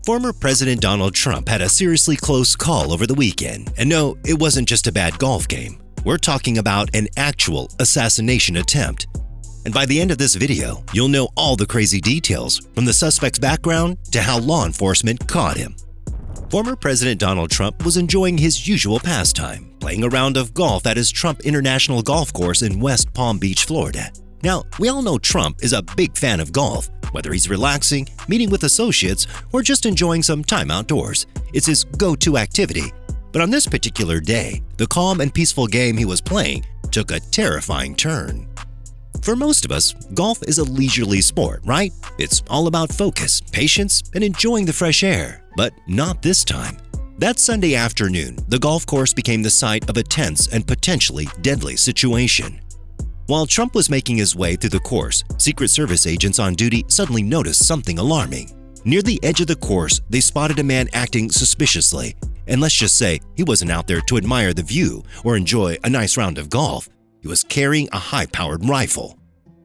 Former President Donald Trump had a seriously close call over the weekend. And no, it wasn't just a bad golf game. We're talking about an actual assassination attempt. And by the end of this video, you'll know all the crazy details, from the suspect's background to how law enforcement caught him. Former President Donald Trump was enjoying his usual pastime, playing a round of golf at his Trump International Golf Course in West Palm Beach, Florida. Now, we all know Trump is a big fan of golf. Whether he's relaxing, meeting with associates, or just enjoying some time outdoors, it's his go-to activity. But on this particular day, the calm and peaceful game he was playing took a terrifying turn. For most of us, golf is a leisurely sport, right? It's all about focus, patience, and enjoying the fresh air. But not this time. That Sunday afternoon, the golf course became the site of a tense and potentially deadly situation. While Trump was making his way through the course, Secret Service agents on duty suddenly noticed something alarming. Near the edge of the course, they spotted a man acting suspiciously. And let's just say he wasn't out there to admire the view or enjoy a nice round of golf. He was carrying a high-powered rifle.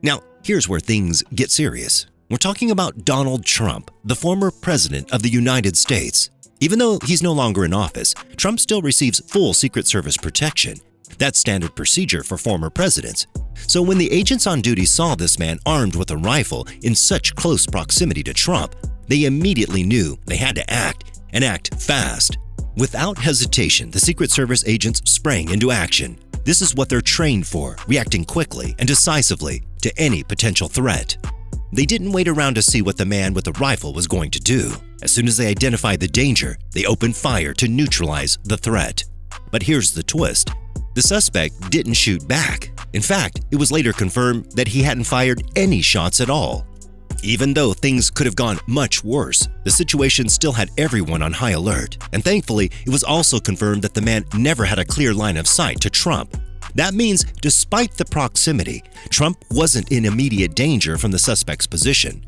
Now, here's where things get serious. We're talking about Donald Trump, the former president of the United States. Even though he's no longer in office, Trump still receives full Secret Service protection. That's standard procedure for former presidents. So when the agents on duty saw this man armed with a rifle in such close proximity to Trump, they immediately knew they had to act, and act fast. Without hesitation, the Secret Service agents sprang into action. This is what they're trained for, reacting quickly and decisively to any potential threat. They didn't wait around to see what the man with the rifle was going to do. As soon as they identified the danger, they opened fire to neutralize the threat. But here's the twist. The suspect didn't shoot back. In fact, it was later confirmed that he hadn't fired any shots at all. Even though things could have gone much worse, the situation still had everyone on high alert. And thankfully, it was also confirmed that the man never had a clear line of sight to Trump. That means, despite the proximity, Trump wasn't in immediate danger from the suspect's position.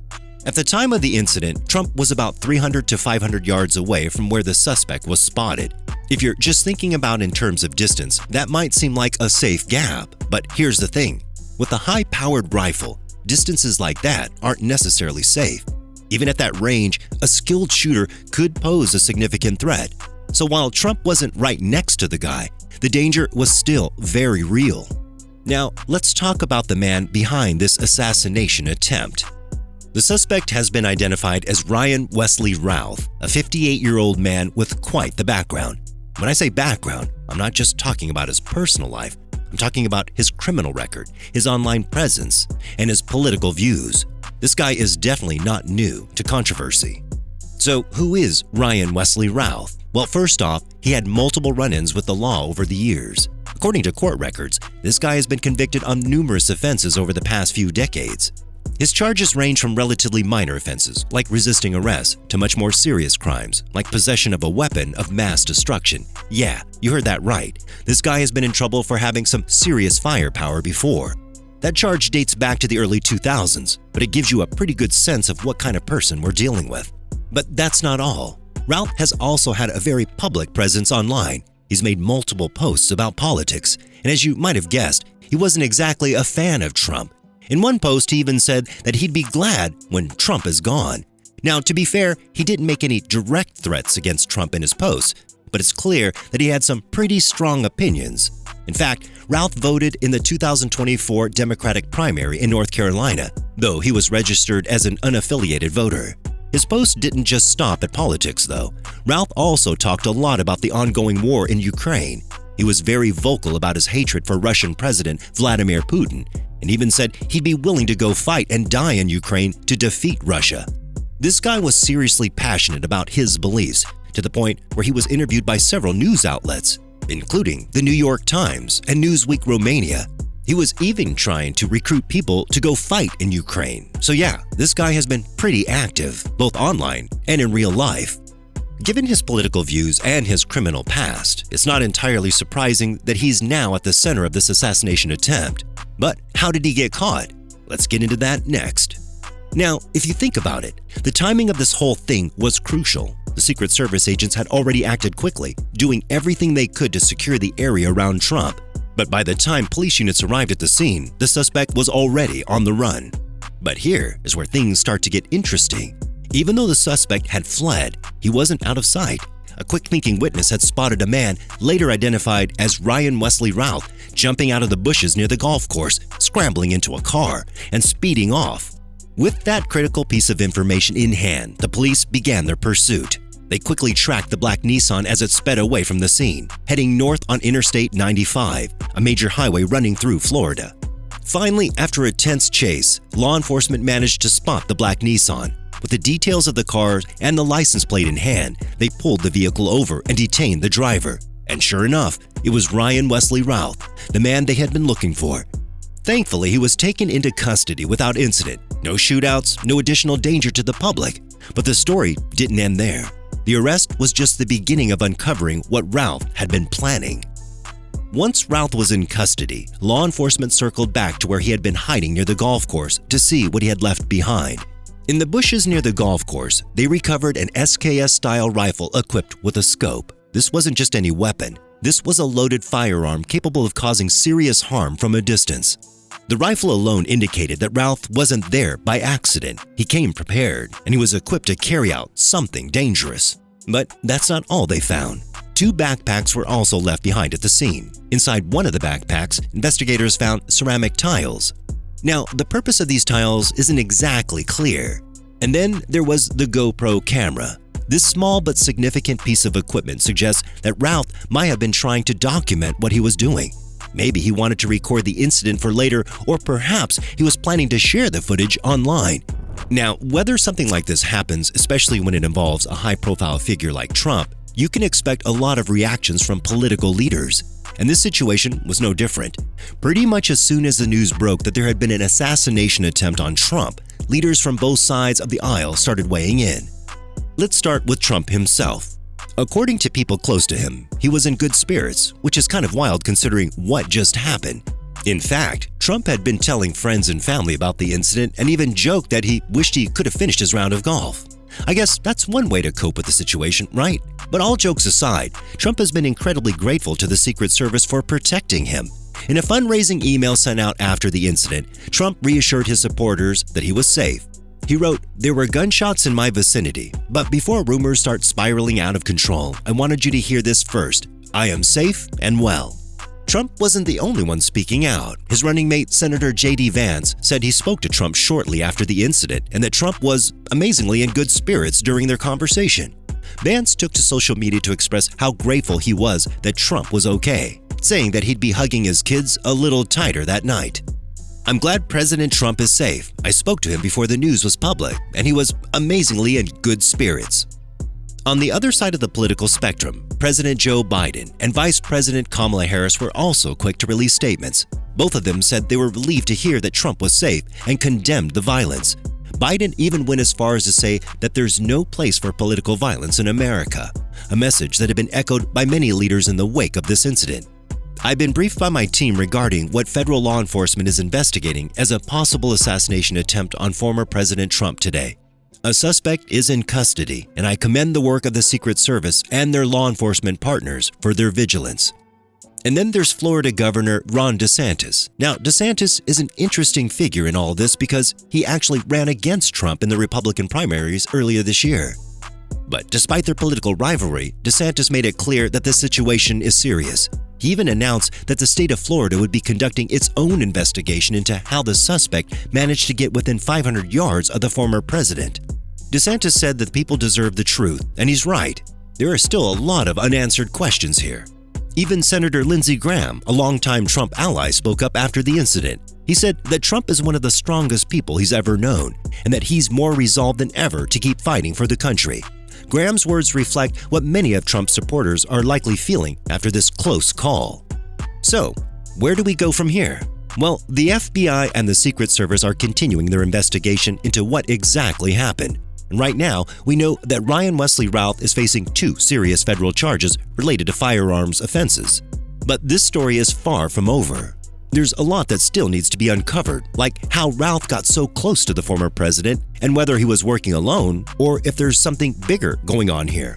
At the time of the incident, Trump was about 300 to 500 yards away from where the suspect was spotted. If you're just thinking about in terms of distance, that might seem like a safe gap. But here's the thing. With a high-powered rifle, distances like that aren't necessarily safe. Even at that range, a skilled shooter could pose a significant threat. So while Trump wasn't right next to the guy, the danger was still very real. Now, let's talk about the man behind this assassination attempt. The suspect has been identified as Ryan Wesley Routh, a 58-year-old man with quite the background. When I say background, I'm not just talking about his personal life. I'm talking about his criminal record, his online presence, and his political views. This guy is definitely not new to controversy. So who is Ryan Wesley Routh? Well, first off, he had multiple run-ins with the law over the years. According to court records, this guy has been convicted on numerous offenses over the past few decades. His charges range from relatively minor offenses, like resisting arrest, to much more serious crimes, like possession of a weapon of mass destruction. Yeah, you heard that right. This guy has been in trouble for having some serious firepower before. That charge dates back to the early 2000s, but it gives you a pretty good sense of what kind of person we're dealing with. But that's not all. Routh has also had a very public presence online. He's made multiple posts about politics, and as you might have guessed, he wasn't exactly a fan of Trump. In one post, he even said that he'd be glad when Trump is gone. Now, to be fair, he didn't make any direct threats against Trump in his posts, but it's clear that he had some pretty strong opinions. In fact, Routh voted in the 2024 Democratic primary in North Carolina, though he was registered as an unaffiliated voter. His post didn't just stop at politics, though. Routh also talked a lot about the ongoing war in Ukraine. He was very vocal about his hatred for Russian President Vladimir Putin, and even said he'd be willing to go fight and die in Ukraine to defeat Russia. This guy was seriously passionate about his beliefs, to the point where he was interviewed by several news outlets, including the New York Times and Newsweek Romania. He was even trying to recruit people to go fight in Ukraine. So yeah, this guy has been pretty active, both online and in real life. Given his political views and his criminal past, it's not entirely surprising that he's now at the center of this assassination attempt. But how did he get caught? Let's get into that next. Now, if you think about it, the timing of this whole thing was crucial. The Secret Service agents had already acted quickly, doing everything they could to secure the area around Trump. But by the time police units arrived at the scene, the suspect was already on the run. But here is where things start to get interesting. Even though the suspect had fled, he wasn't out of sight. A quick-thinking witness had spotted a man, later identified as Ryan Wesley Routh, jumping out of the bushes near the golf course, scrambling into a car, and speeding off. With that critical piece of information in hand, the police began their pursuit. They quickly tracked the black Nissan as it sped away from the scene, heading north on Interstate 95, a major highway running through Florida. Finally, after a tense chase, law enforcement managed to spot the black Nissan. With the details of the car and the license plate in hand, they pulled the vehicle over and detained the driver. And sure enough, it was Ryan Wesley Routh, the man they had been looking for. Thankfully, he was taken into custody without incident. No shootouts, no additional danger to the public. But the story didn't end there. The arrest was just the beginning of uncovering what Routh had been planning. Once Routh was in custody, law enforcement circled back to where he had been hiding near the golf course to see what he had left behind. In the bushes near the golf course, they recovered an SKS-style rifle equipped with a scope. This wasn't just any weapon. This was a loaded firearm capable of causing serious harm from a distance. The rifle alone indicated that Routh wasn't there by accident. He came prepared, and he was equipped to carry out something dangerous. But that's not all they found. 2 backpacks were also left behind at the scene. Inside one of the backpacks, investigators found ceramic tiles. Now, the purpose of these tiles isn't exactly clear. And then there was the GoPro camera. This small but significant piece of equipment suggests that Routh might have been trying to document what he was doing. Maybe he wanted to record the incident for later, or perhaps he was planning to share the footage online. Now, whether something like this happens, especially when it involves a high-profile figure like Trump, you can expect a lot of reactions from political leaders. And this situation was no different. Pretty much as soon as the news broke that there had been an assassination attempt on Trump, leaders from both sides of the aisle started weighing in. Let's start with Trump himself. According to people close to him, he was in good spirits, which is kind of wild considering what just happened. In fact, Trump had been telling friends and family about the incident and even joked that he wished he could have finished his round of golf. I guess that's one way to cope with the situation, right? But all jokes aside, Trump has been incredibly grateful to the Secret Service for protecting him. In a fundraising email sent out after the incident, Trump reassured his supporters that he was safe. He wrote, "There were gunshots in my vicinity, but before rumors start spiraling out of control, I wanted you to hear this first. I am safe and well." Trump wasn't the only one speaking out. His running mate, Senator J.D. Vance, said he spoke to Trump shortly after the incident and that Trump was amazingly in good spirits during their conversation. Vance took to social media to express how grateful he was that Trump was okay, saying that he'd be hugging his kids a little tighter that night. "I'm glad President Trump is safe. I spoke to him before the news was public, and he was amazingly in good spirits." On the other side of the political spectrum, President Joe Biden and Vice President Kamala Harris were also quick to release statements. Both of them said they were relieved to hear that Trump was safe and condemned the violence. Biden even went as far as to say that there's no place for political violence in America, a message that had been echoed by many leaders in the wake of this incident. "I've been briefed by my team regarding what federal law enforcement is investigating as a possible assassination attempt on former President Trump today. A suspect is in custody, and I commend the work of the Secret Service and their law enforcement partners for their vigilance." And then there's Florida Governor Ron DeSantis. Now, DeSantis is an interesting figure in all this because he actually ran against Trump in the Republican primaries earlier this year. But despite their political rivalry, DeSantis made it clear that the situation is serious. He even announced that the state of Florida would be conducting its own investigation into how the suspect managed to get within 500 yards of the former president. DeSantis said that people deserve the truth, and he's right. There are still a lot of unanswered questions here. Even Senator Lindsey Graham, a longtime Trump ally, spoke up after the incident. He said that Trump is one of the strongest people he's ever known, and that he's more resolved than ever to keep fighting for the country. Graham's words reflect what many of Trump's supporters are likely feeling after this close call. So, where do we go from here? Well, the FBI and the Secret Service are continuing their investigation into what exactly happened. And right now, we know that Ryan Wesley Routh is facing 2 serious federal charges related to firearms offenses. But this story is far from over. There's a lot that still needs to be uncovered, like how Routh got so close to the former president and whether he was working alone or if there's something bigger going on here.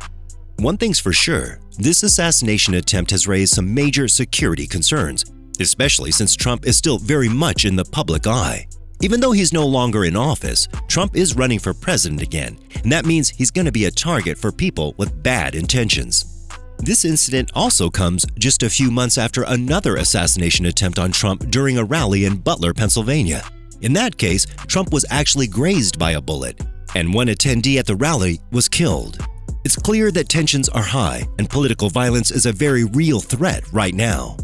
One thing's for sure, this assassination attempt has raised some major security concerns, especially since Trump is still very much in the public eye. Even though he's no longer in office, Trump is running for president again, and that means he's going to be a target for people with bad intentions. This incident also comes just a few months after another assassination attempt on Trump during a rally in Butler, Pennsylvania. In that case, Trump was actually grazed by a bullet, and one attendee at the rally was killed. It's clear that tensions are high and political violence is a very real threat right now.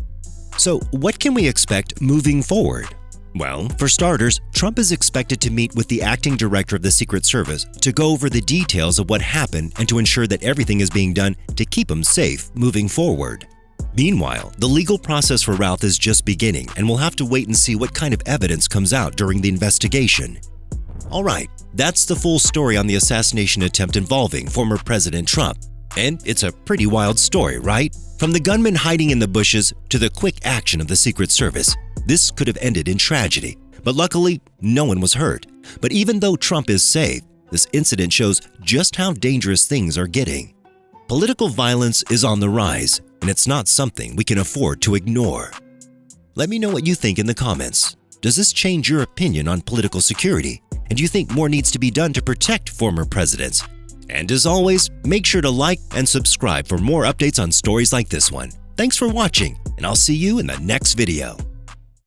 So, what can we expect moving forward? Well, for starters, Trump is expected to meet with the acting director of the Secret Service to go over the details of what happened and to ensure that everything is being done to keep him safe moving forward. Meanwhile, the legal process for Ralph is just beginning, and we'll have to wait and see what kind of evidence comes out during the investigation. Alright, that's the full story on the assassination attempt involving former President Trump. And it's a pretty wild story, right? From the gunman hiding in the bushes to the quick action of the Secret Service, this could have ended in tragedy. But luckily, no one was hurt. But even though Trump is safe, this incident shows just how dangerous things are getting. Political violence is on the rise, and it's not something we can afford to ignore. Let me know what you think in the comments. Does this change your opinion on political security? And do you think more needs to be done to protect former presidents? And as always, make sure to like and subscribe for more updates on stories like this one. Thanks for watching, and I'll see you in the next video.